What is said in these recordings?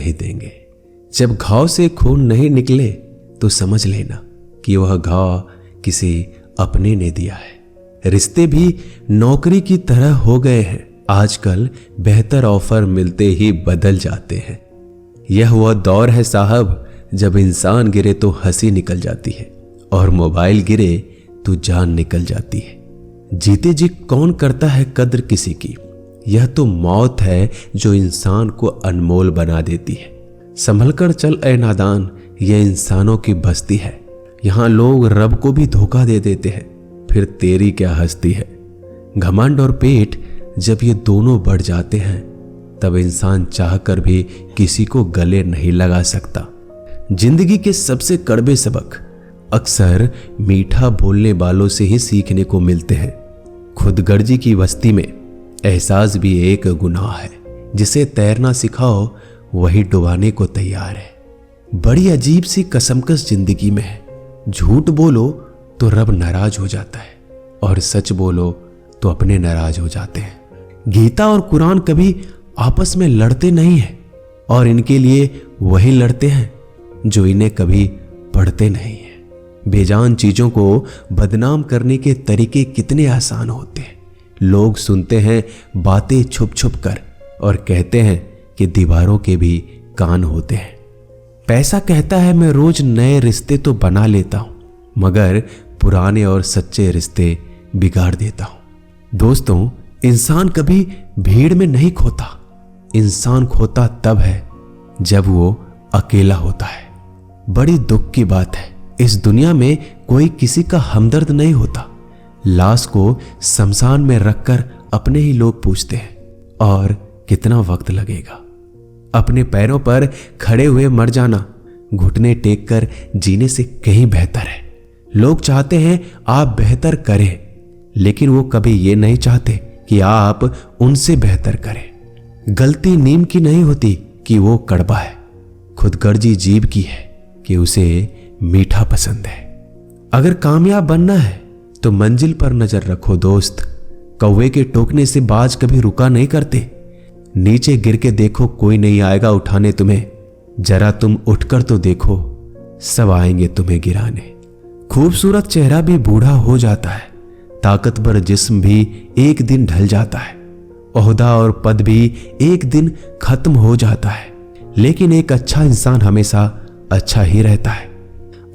नहीं देंगे। जब घाव से खून नहीं निकले तो समझ लेना कि वह घाव किसी अपने ने दिया है। रिश्ते भी नौकरी की तरह हो गए हैं, आजकल बेहतर ऑफर मिलते ही बदल जाते हैं। यह वह दौर है साहब जब इंसान गिरे तो हंसी निकल जाती है और मोबाइल गिरे तो जान निकल जाती है। जीते जी कौन करता है कद्र किसी की, यह तो मौत है जो इंसान को अनमोल बना देती है। संभल कर चल ए नादान, यह इंसानों की बस्ती है। यहां लोग रब को भी धोखा दे देते हैं, फिर तेरी क्या हस्ती है। घमंड और पेट जब ये दोनों बढ़ जाते हैं तब इंसान चाहकर भी किसी को गले नहीं लगा सकता। जिंदगी के सबसे कड़वे सबक अक्सर मीठा बोलने वालों से ही सीखने को मिलते हैं। खुदगर्जी की बस्ती में एहसास भी एक गुनाह है। जिसे तैरना सिखाओ वही डुबाने को तैयार है। बड़ी अजीब सी कसमकस जिंदगी में है। झूठ बोलो तो रब नाराज हो जाता है और सच बोलो तो अपने नाराज हो जाते हैं। गीता और कुरान कभी आपस में लड़ते नहीं हैं और इनके लिए वही लड़ते हैं जो इन्हें कभी पढ़ते नहीं हैं। बेजान चीजों को बदनाम करने के तरीके कितने आसान होते हैं। लोग सुनते हैं बातें छुप छुप कर और कहते हैं कि दीवारों के भी कान होते हैं। पैसा कहता है मैं रोज नए रिश्ते तो बना लेता हूं, मगर पुराने और सच्चे रिश्ते बिगाड़ देता हूं। दोस्तों, इंसान कभी भीड़ में नहीं खोता। इंसान खोता तब है जब वो अकेला होता है। बड़ी दुख की बात है, इस दुनिया में कोई किसी का हमदर्द नहीं होता। लाश को शमशान में रखकर अपने ही लोग पूछते हैं और कितना वक्त लगेगा। अपने पैरों पर खड़े हुए मर जाना घुटने टेक कर जीने से कहीं बेहतर है। लोग चाहते हैं आप बेहतर करें, लेकिन वो कभी ये नहीं चाहते कि आप उनसे बेहतर करें। गलती नीम की नहीं होती कि वो कड़वा है, खुदगर्जी जीभ की है कि उसे मीठा पसंद है। अगर कामयाब बनना है तो मंजिल पर नजर रखो दोस्त। कौवे के टोकने से बाज कभी रुका नहीं करते। नीचे गिर के देखो, कोई नहीं आएगा उठाने तुम्हें। जरा तुम उठकर तो देखो, सब आएंगे तुम्हें गिराने। खूबसूरत चेहरा भी बूढ़ा हो जाता है, ताकतवर जिस्म भी एक दिन ढल जाता है, ओहदा और पद भी एक दिन खत्म हो जाता है, लेकिन एक अच्छा इंसान हमेशा अच्छा ही रहता है।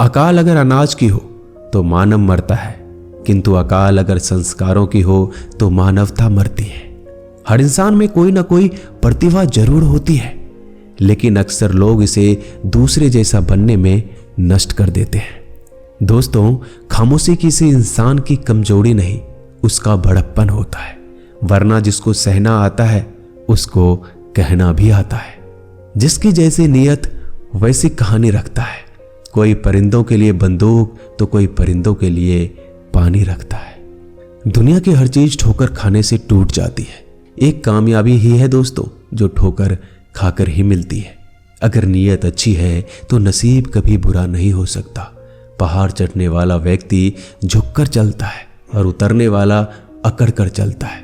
अकाल अगर अनाज की हो तो मानव मरता है, किंतु अकाल अगर संस्कारों की हो तो मानवता मरती है। हर इंसान में कोई ना कोई प्रतिभा जरूर होती है, लेकिन अक्सर लोग इसे दूसरे जैसा बनने में नष्ट कर देते हैं। दोस्तों, खामोशी किसी इंसान की कमजोरी नहीं, उसका बड़प्पन होता है। वरना जिसको सहना आता है उसको कहना भी आता है। जिसकी जैसी नीयत वैसी कहानी रखता है। कोई परिंदों के लिए बंदूक तो कोई परिंदों के लिए पानी रखता है। दुनिया की हर चीज ठोकर खाने से टूट जाती है। एक कामयाबी ही है दोस्तों जो ठोकर खाकर ही मिलती है। अगर नीयत अच्छी है तो नसीब कभी बुरा नहीं हो सकता। पहाड़ चढ़ने वाला व्यक्ति झुककर चलता है और उतरने वाला अकड़ कर चलता है।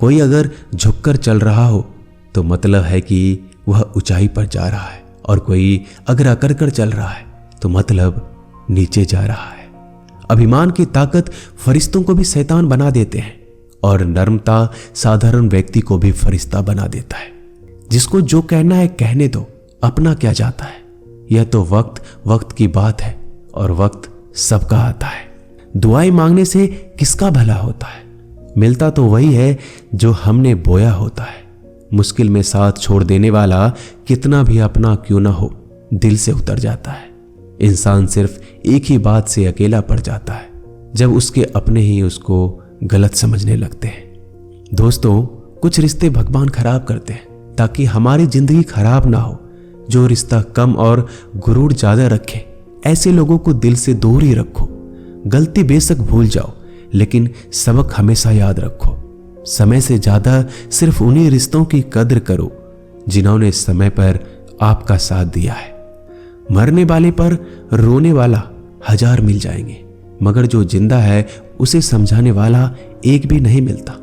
कोई अगर झुककर चल रहा हो तो मतलब है कि वह ऊंचाई पर जा रहा है, और कोई अगर अकड़ कर चल रहा है तो मतलब नीचे जा रहा है। अभिमान की ताकत फरिश्तों को भी शैतान बना देते हैं, और नर्मता साधारण व्यक्ति को भी फरिश्ता बना देता है। जिसको जो कहना है कहने दो, अपना क्या जाता है। यह तो वक्त की बात है, और वक्त सबका आता है। दुआएं मांगने से किसका भला होता है? मिलता तो वही है जो हमने बोया होता है। मुश्किल में साथ छोड़ देने वाला कितना भी अपना क्यों ना हो, दिल से उतर जाता है। इंसान सिर्फ एक ही बात से अकेला पड़ जाता है, जब उसके अपने ही उसको गलत समझने लगते हैं। दोस्तों, कुछ रिश्ते भगवान खराब करते हैं ताकि हमारी जिंदगी खराब ना हो। जो रिश्ता कम और गुरूर ज्यादा रखे, ऐसे लोगों को दिल से दूर ही रखो। गलती बेशक भूल जाओ, लेकिन सबक हमेशा याद रखो। समय से ज्यादा सिर्फ उन्हीं रिश्तों की कद्र करो जिन्होंने समय पर आपका साथ दिया है। मरने वाले पर रोने वाला 1000 मिल जाएंगे, मगर जो जिंदा है उसे समझाने वाला एक भी नहीं मिलता।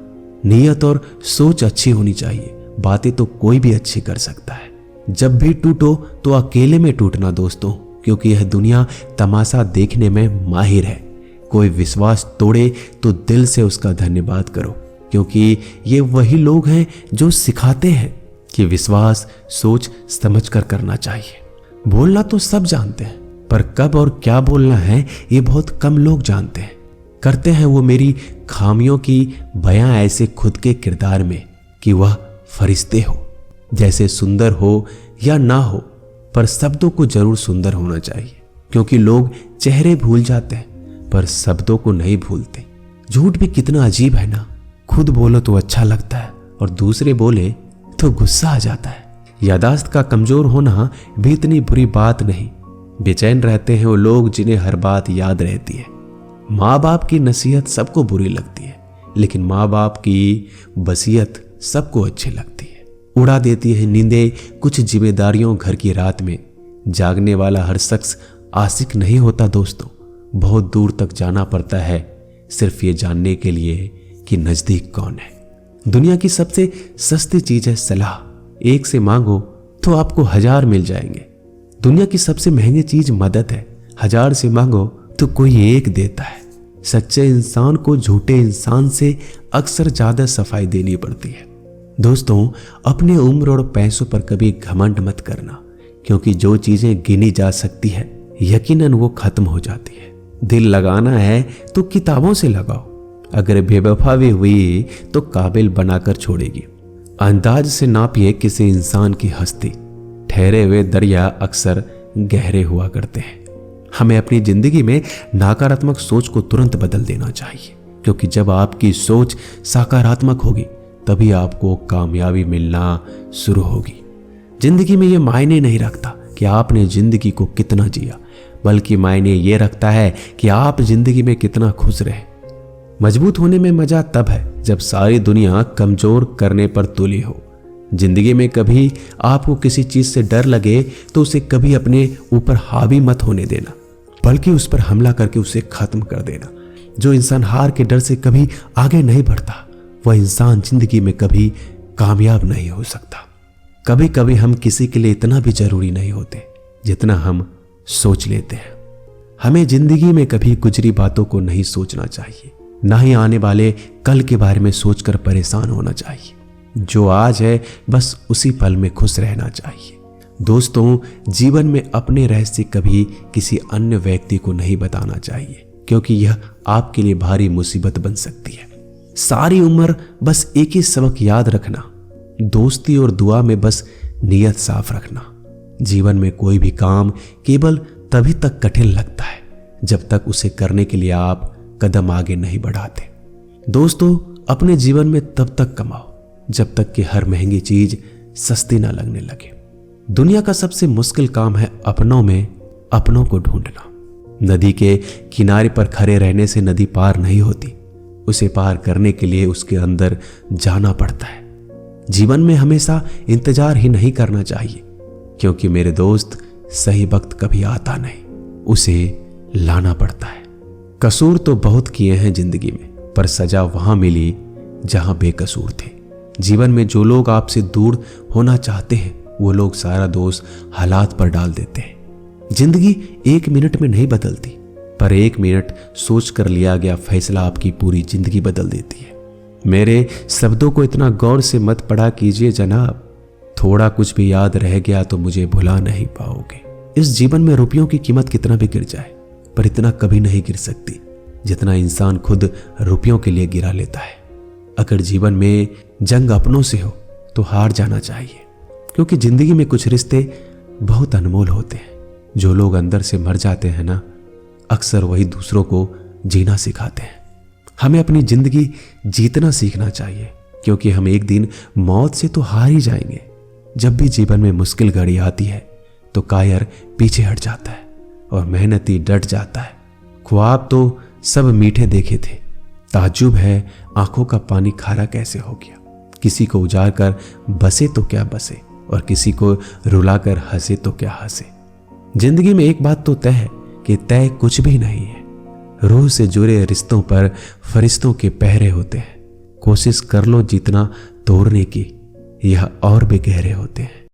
नीयत और सोच अच्छी होनी चाहिए, बातें तो कोई भी अच्छी कर सकता है। जब भी टूटो तो अकेले में टूटना दोस्तों, क्योंकि यह दुनिया तमाशा देखने में माहिर है। कोई विश्वास तोड़े तो दिल से उसका धन्यवाद करो, क्योंकि ये वही लोग हैं जो सिखाते हैं कि विश्वास सोच समझ कर करना चाहिए। बोलना तो सब जानते हैं, पर कब और क्या बोलना है ये बहुत कम लोग जानते हैं। करते हैं वो मेरी खामियों की बयां ऐसे खुद के किरदार में कि वह फरिश्ते हो, जैसे सुंदर हो या ना हो, पर शब्दों को जरूर सुंदर होना चाहिए, क्योंकि लोग चेहरे भूल जाते हैं पर शब्दों को नहीं भूलते। झूठ भी कितना अजीब है ना, खुद बोलो तो अच्छा लगता है और दूसरे बोले तो गुस्सा आ जाता है। यादाश्त का कमजोर होना भी इतनी बुरी बात नहीं। बेचैन रहते हैं वो लोग जिन्हें हर बात याद रहती है। माँ बाप की नसीहत सबको बुरी लगती है, लेकिन माँ बाप की वसीयत सबको अच्छी लगती है। उड़ा देती है नींदें कुछ जिम्मेदारियों घर की रात में। जागने वाला हर शख्स आशिक नहीं होता दोस्तों। बहुत दूर तक जाना पड़ता है सिर्फ ये जानने के लिए कि नजदीक कौन है। दुनिया की सबसे सस्ती चीज है सलाह। एक से मांगो तो आपको 1000 मिल जाएंगे। दुनिया की सबसे महंगी चीज मदद है। 1000 से मांगो तो कोई एक देता है। सच्चे इंसान को झूठे इंसान से अक्सर ज्यादा सफाई देनी पड़ती है। दोस्तों, अपने उम्र और पैसों पर कभी घमंड मत करना, क्योंकि जो चीजें गिनी जा सकती है यकीनन वो खत्म हो जाती है। दिल लगाना है तो किताबों से लगाओ, अगर बेवफा भी हुई तो काबिल बनाकर छोड़ेगी। अंदाज से नापिए किसी इंसान की हस्ती। ठहरे हुए दरिया अक्सर गहरे हुआ करते हैं। हमें अपनी जिंदगी में नकारात्मक सोच को तुरंत बदल देना चाहिए, क्योंकि जब आपकी सोच सकारात्मक होगी तभी आपको कामयाबी मिलना शुरू होगी। जिंदगी में यह मायने नहीं रखता कि आपने जिंदगी को कितना जिया, बल्कि मायने ये रखता है कि आप जिंदगी में कितना खुश रहे। मजबूत होने में मजा तब है जब सारी दुनिया कमजोर करने पर तुली हो। जिंदगी में कभी आपको किसी चीज से डर लगे तो उसे कभी अपने ऊपर हावी मत होने देना, बल्कि उस पर हमला करके उसे खत्म कर देना। जो इंसान हार के डर से कभी आगे नहीं बढ़ता, वह इंसान जिंदगी में कभी कामयाब नहीं हो सकता। कभी कभी हम किसी के लिए इतना भी जरूरी नहीं होते जितना हम सोच लेते हैं। हमें जिंदगी में कभी गुजरी बातों को नहीं सोचना चाहिए, ना ही आने वाले कल के बारे में सोचकर परेशान होना चाहिए। जो आज है बस उसी पल में खुश रहना चाहिए। दोस्तों, जीवन में अपने रहस्य कभी किसी अन्य व्यक्ति को नहीं बताना चाहिए, क्योंकि यह आपके लिए भारी मुसीबत बन सकती है। सारी उम्र बस एक ही सबक याद रखना, दोस्ती और दुआ में बस नियत साफ रखना। जीवन में कोई भी काम केवल तभी तक कठिन लगता है जब तक उसे करने के लिए आप कदम आगे नहीं बढ़ाते। दोस्तों, अपने जीवन में तब तक कमाओ जब तक कि हर महंगी चीज सस्ती ना लगने लगे। दुनिया का सबसे मुश्किल काम है अपनों में अपनों को ढूंढना। नदी के किनारे पर खड़े रहने से नदी पार नहीं होती, उसे पार करने के लिए उसके अंदर जाना पड़ता है। जीवन में हमेशा इंतजार ही नहीं करना चाहिए, क्योंकि मेरे दोस्त सही वक्त कभी आता नहीं, उसे लाना पड़ता है। कसूर तो बहुत किए हैं जिंदगी में, पर सजा वहां मिली जहां बेकसूर थे। जीवन में जो लोग आपसे दूर होना चाहते हैं वो लोग सारा दोष हालात पर डाल देते हैं। जिंदगी 1 मिनट में नहीं बदलती, पर 1 मिनट सोच कर लिया गया फैसला आपकी पूरी जिंदगी बदल देती है। मेरे शब्दों को इतना गौर से मत पढ़ा कीजिए जनाब, थोड़ा कुछ भी याद रह गया तो मुझे भुला नहीं पाओगे। इस जीवन में रुपयों की कीमत कितना भी गिर जाए, पर इतना कभी नहीं गिर सकती जितना इंसान खुद रुपयों के लिए गिरा लेता है। अगर जीवन में जंग अपनों से हो तो हार जाना चाहिए, क्योंकि जिंदगी में कुछ रिश्ते बहुत अनमोल होते हैं। जो लोग अंदर से मर जाते हैं ना, अक्सर वही दूसरों को जीना सिखाते हैं। हमें अपनी जिंदगी जीतना सीखना चाहिए, क्योंकि हम एक दिन मौत से तो हार ही जाएंगे। जब भी जीवन में मुश्किल घड़ी आती है तो कायर पीछे हट जाता है और मेहनती डट जाता है। ख्वाब तो सब मीठे देखे थे, ताज्जुब है आंखों का पानी खारा कैसे हो गया। किसी को उजाड़ कर बसे तो क्या बसे, और किसी को रुलाकर हंसे तो क्या हंसे। जिंदगी में एक बात तो तय है कि तय कुछ भी नहीं है। रूह से जुड़े रिश्तों पर फरिश्तों के पहरे होते हैं। कोशिश कर लो जितना तोड़ने की, यह और भी गहरे होते हैं।